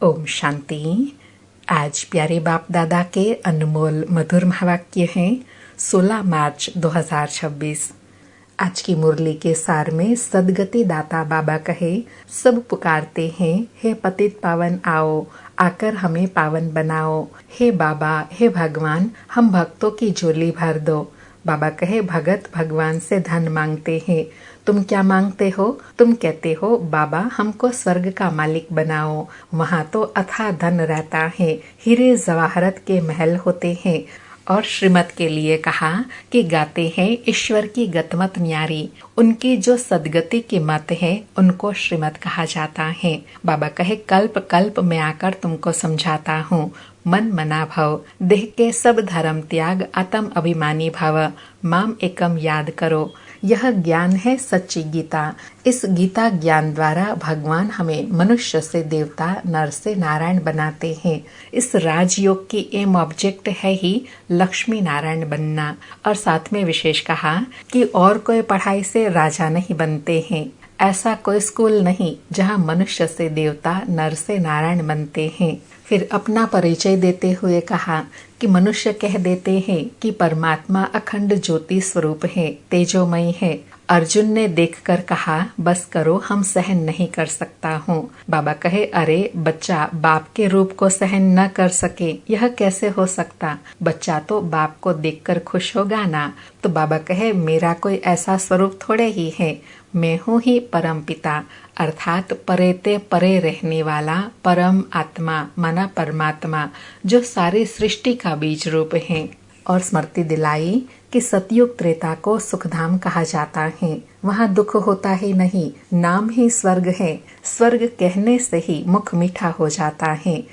ओम शांति। आज प्यारे बाप दादा के अनमोल मधुर महावाक्य हैं 16 मार्च 2026। आज की मुरली के सार में सदगति दाता बाबा कहे, सब पुकारते हैं, हे पतित पावन आओ, आकर हमें पावन बनाओ। हे बाबा, हे भगवान, हम भक्तों की झोली भर दो। बाबा कहे, भगत भगवान से धन मांगते हैं। तुम क्या मांगते हो? तुम कहते हो, बाबा हमको स्वर्ग का मालिक बनाओ, वहाँ तो अथाह धन रहता है, हीरे जवाहरत के महल होते हैं। और श्रीमत के लिए कहा कि गाते हैं ईश्वर की गतमत न्यारी, उनकी जो सदगति की मत है उनको श्रीमत कहा जाता है। बाबा कहे, कल्प कल्प में आकर तुमको समझाता हूँ, मन मना भव, देह के सब धर्म त्याग, आत्म अभिमानी भव, माम एकम याद करो। यह ज्ञान है सच्ची गीता। इस गीता ज्ञान द्वारा भगवान हमें मनुष्य से देवता, नर से नारायण बनाते हैं। इस राजयोग की एम ऑब्जेक्ट है ही लक्ष्मी नारायण बनना। और साथ में विशेष कहा कि और कोई पढ़ाई से राजा नहीं बनते हैं। ऐसा कोई स्कूल नहीं जहाँ मनुष्य से देवता, नर से नारायण बनते हैं। फिर अपना परिचय देते हुए कहा कि मनुष्य कह देते हैं कि परमात्मा अखंड ज्योति स्वरूप है, तेजोमयी है। अर्जुन ने देखकर कहा, बस करो, हम सहन नहीं कर सकता हूँ। बाबा कहे, अरे बच्चा बाप के रूप को सहन न कर सके, यह कैसे हो सकता? बच्चा तो बाप को देखकर खुश होगा ना। तो बाबा कहे, मेरा कोई ऐसा स्वरूप थोड़े ही है, मैं हूँ ही परम पिता, अर्थात परेते परे रहने वाला परम आत्मा माना परमात्मा, जो सारी सृष्टि का बीज रूप है। और स्मृति दिलाई कि सतयुग त्रेता को सुखधाम कहा जाता है। वहाँ दुख होता ही नहीं, नाम ही स्वर्ग है। स्वर्ग कहने से ही मुख मीठा हो जाता है।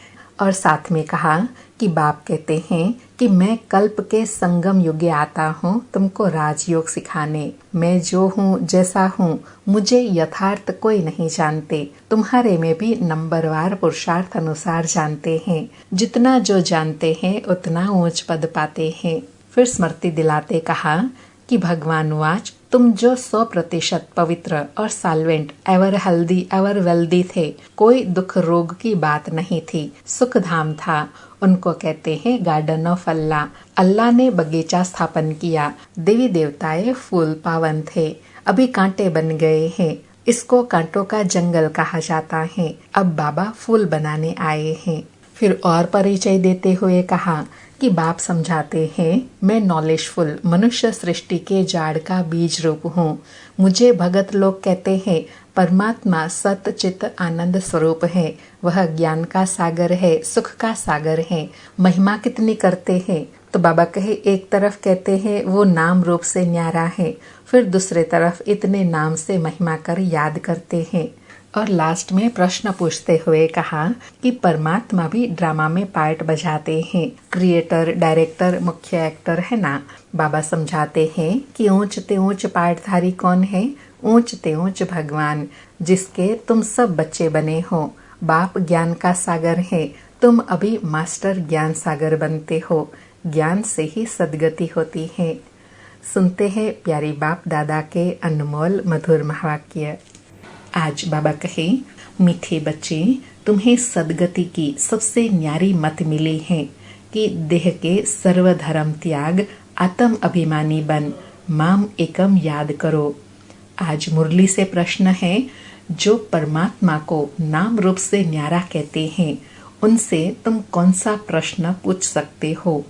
और साथ में कहा कि बाप कहते हैं कि मैं कल्प के संगम युगे आता हूँ तुमको राजयोग सिखाने। मैं जो हूँ, जैसा हूँ, मुझे यथार्थ कोई नहीं जानते। तुम्हारे में भी नंबरवार पुरुषार्थ अनुसार जानते हैं। जितना जो जानते हैं उतना ऊंच पद पाते हैं। फिर स्मृति दिलाते कहा कि भगवान वाच, तुम जो 100% पवित्र और solvent, ever healthy, ever wealthy थे, कोई दुख रोग की बात नहीं थी, सुखधाम था। उनको कहते हैं गार्डन ऑफ अल्लाह। अल्लाह ने बगीचा स्थापन किया, देवी देवताएं फूल पावन थे, अभी कांटे बन गए हैं। इसको कांटों का जंगल कहा जाता है। अब बाबा फूल बनाने आए हैं। फिर और परिचय देते हुए कहा कि बाप समझाते हैं, मैं नॉलेजफुल मनुष्य सृष्टि के जाड़ का बीज रूप हूँ। मुझे भगत लोग कहते हैं, परमात्मा सत चित आनंद स्वरूप है, वह ज्ञान का सागर है, सुख का सागर है। महिमा कितनी करते हैं? तो बाबा कहे, एक तरफ कहते हैं वो नाम रूप से न्यारा है, फिर दूसरे तरफ इतने नाम से महिमा कर याद करते हैं। और लास्ट में प्रश्न पूछते हुए कहा कि परमात्मा भी ड्रामा में पार्ट बजाते हैं, क्रिएटर, डायरेक्टर, मुख्य एक्टर है ना। बाबा समझाते हैं कि ऊंच ते ऊंच पार्टधारी कौन है? ऊंच ते ऊंच भगवान, जिसके तुम सब बच्चे बने हो। बाप ज्ञान का सागर है, तुम अभी मास्टर ज्ञान सागर बनते हो। ज्ञान से ही सदगति होती है। सुनते हैं प्यारी बाप दादा के अनमोल मधुर महावाक्य। आज बाबा कहे, मीठे बच्चे, तुम्हें सदगति की सबसे न्यारी मत मिली है कि देह के सर्वधर्म त्याग, आत्म अभिमानी बन, माम एकम याद करो। आज मुरली से प्रश्न है, जो परमात्मा को नाम रूप से न्यारा कहते हैं, उनसे तुम कौन सा प्रश्न पूछ सकते हो?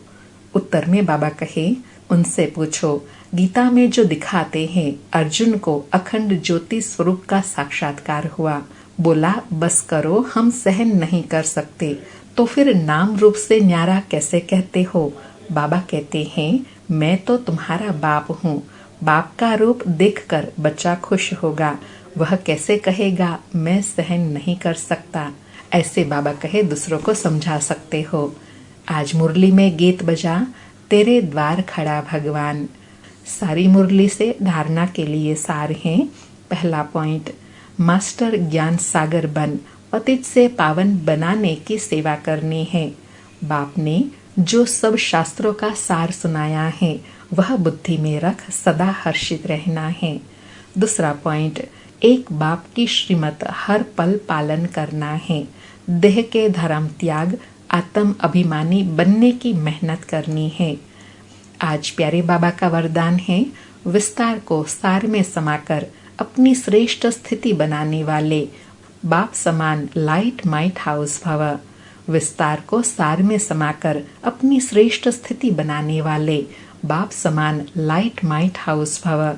उत्तर में बाबा कहे, उनसे पूछो, गीता में जो दिखाते हैं अर्जुन को अखंड ज्योति स्वरूप का साक्षात्कार हुआ। बोला, बस करो, हम सहन नहीं कर सकते। तो फिर नाम रूप से न्यारा कैसे कहते हो? बाबा कहते हैं, मैं तो तुम्हारा बाप हूँ। बाप का रूप देखकर बच्चा खुश होगा। वह कैसे कहेगा मैं सहन नहीं कर सकता? ऐसे बाबा कहे दूसरों को समझा सकते हो। आज मुरली में गीत बजा, तेरे द्वार खड़ा भगवान। सारी मुरली से धारणा के लिए सार हैं। पहला पॉइंट, मास्टर ज्ञान सागर बन, पतित से पावन बनाने की सेवा करनी है। बाप ने जो सब शास्त्रों का सार सुनाया है वह बुद्धि में रख सदा हर्षित रहना है। दूसरा पॉइंट, एक बाप की श्रीमत हर पल पालन करना है। देह के धर्म त्याग आत्म अभिमानी बनने की मेहनत करनी है। आज प्यारे बाबा का वरदान है, विस्तार को सार में समाकर अपनी श्रेष्ठ स्थिति बनाने वाले बाप समान लाइट माइट हाउस भव। विस्तार को सार में समाकर अपनी श्रेष्ठ स्थिति बनाने वाले बाप समान लाइट माइट हाउस भव।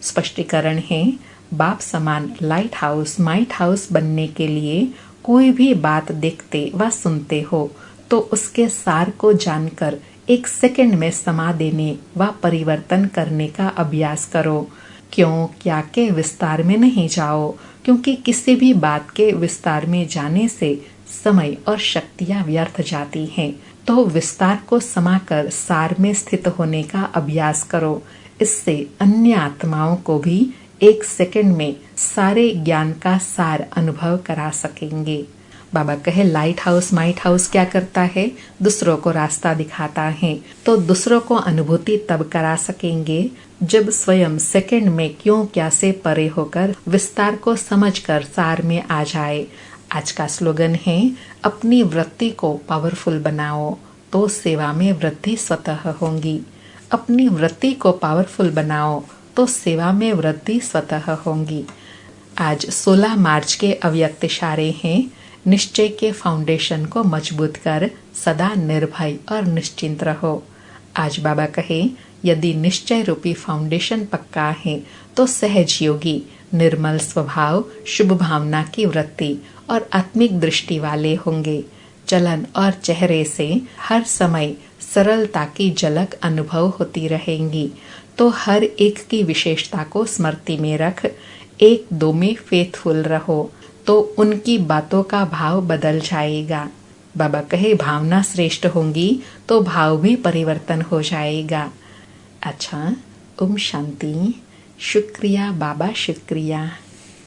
स्पष्टीकरण है, बाप समान लाइट हाउस माइट हाउस बनने के लिए कोई भी बात देखते व सुनते हो तो उसके सार को जानकर 1 सेकंड में समा देने व परिवर्तन करने का अभ्यास करो। क्यों क्या के विस्तार में नहीं जाओ, क्योंकि किसी भी बात के विस्तार में जाने से समय और शक्तियां व्यर्थ जाती हैं। तो विस्तार को समाकर सार में स्थित होने का अभ्यास करो। इससे अन्य आत्माओं को भी 1 सेकंड में सारे ज्ञान का सार अनुभव करा सकेंगे। बाबा कहे, लाइट हाउस माइट हाउस क्या करता है? दूसरों को रास्ता दिखाता है। तो दूसरों को अनुभूति तब करा सकेंगे जब स्वयं सेकंड में क्यों क्या से परे होकर विस्तार को समझकर सार में आ जाए। आज का स्लोगन है, अपनी वृत्ति को पावरफुल बनाओ तो सेवा में वृद्धि स्वतः होगी। अपनी वृत्ति को पावरफुल बनाओ तो सेवा में वृद्धि स्वतः होगी। आज 16 मार्च के अव्यक्त इशारे हैं, निश्चय के फाउंडेशन को मजबूत कर सदा निर्भय और निश्चिंत रहो। आज बाबा कहे, यदि निश्चय रूपी फाउंडेशन पक्का है तो सहज योगी निर्मल स्वभाव, शुभ भावना की वृत्ति और आत्मिक दृष्टि वाले होंगे। चलन और चेहरे से हर समय सरलता की झलक अनुभव होती रहेंगी। तो हर एक की विशेषता को स्मृति में रख 1-2 में फेथफुल रहो तो उनकी बातों का भाव बदल जाएगा। बाबा कहे, भावना श्रेष्ठ होंगी तो भाव भी परिवर्तन हो जाएगा। अच्छा, ओम शांति। शुक्रिया बाबा, शुक्रिया।